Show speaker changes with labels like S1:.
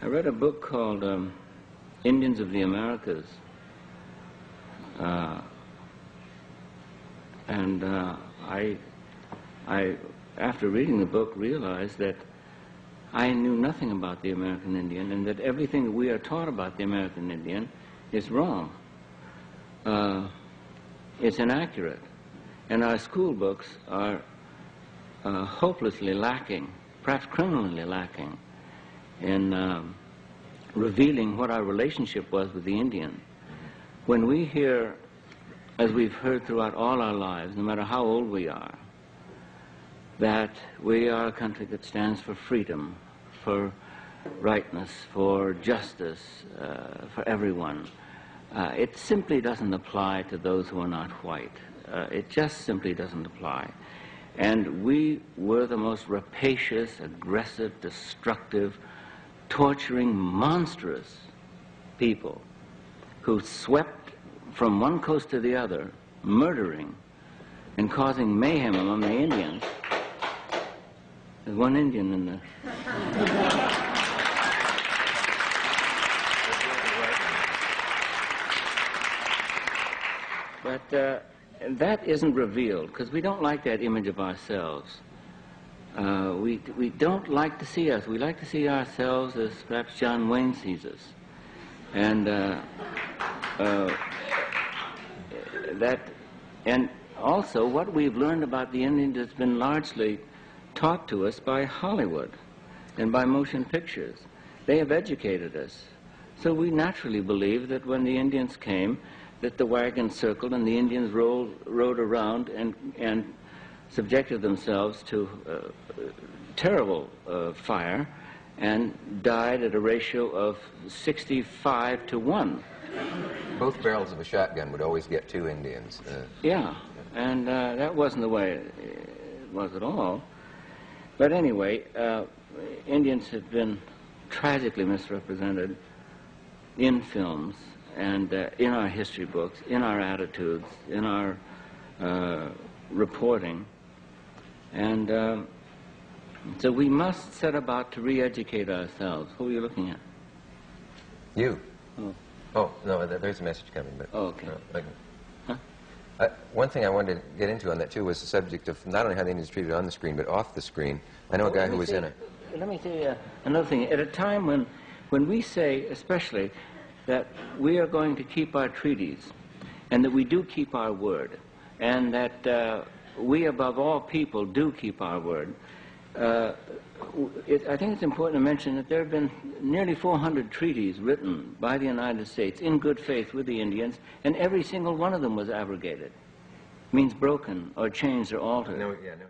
S1: I read a book called Indians of the Americas, and I, after reading the book, realized that I knew nothing about the American Indian, and that everything that we are taught about the American Indian is wrong. It's inaccurate, and our school books are hopelessly lacking, perhaps criminally lacking, in revealing what our relationship was with the Indian. When we hear, as we've heard throughout all our lives, no matter how old we are, that we are a country that stands for freedom, for rightness, for justice, for everyone, it simply doesn't apply to those who are not white. It just simply doesn't apply. And we were the most rapacious, aggressive, destructive, torturing, monstrous people who swept from one coast to the other, murdering and causing mayhem among the Indians. There's one Indian in the... But that isn't revealed, because we don't like that image of ourselves. We don't like to see us. We like to see ourselves as perhaps John Wayne sees us. And and also what we've learned about the Indians has been largely taught to us by Hollywood and by motion pictures. They have educated us. So we naturally believe that when the Indians came, that the wagons circled and the Indians rode around and subjected themselves to terrible fire and died at a ratio of 65 to 1.
S2: Both barrels of a shotgun would always get 2 Indians.
S1: Yeah, and that wasn't the way it was at all. But anyway, Indians have been tragically misrepresented in films and in our history books, in our attitudes, in our reporting. And so we must set about to re-educate ourselves. Who are you looking at?
S2: You.
S1: Oh.
S2: Oh, no, there's a message coming, but...
S1: Oh, okay.
S2: Huh? One thing I wanted to get into on that, too, was the subject of not only how the Indians are treated on the screen, but off the screen. I know a guy who was in it.
S1: Let me tell you another thing. At a time when we say, especially, that we are going to keep our treaties, and that we do keep our word, and that we, above all people, do keep our word, I think it's important to mention that there have been nearly 400 treaties written by the United States in good faith with the Indians, and every single one of them was abrogated. Means broken or changed or altered.
S2: No, yeah, no.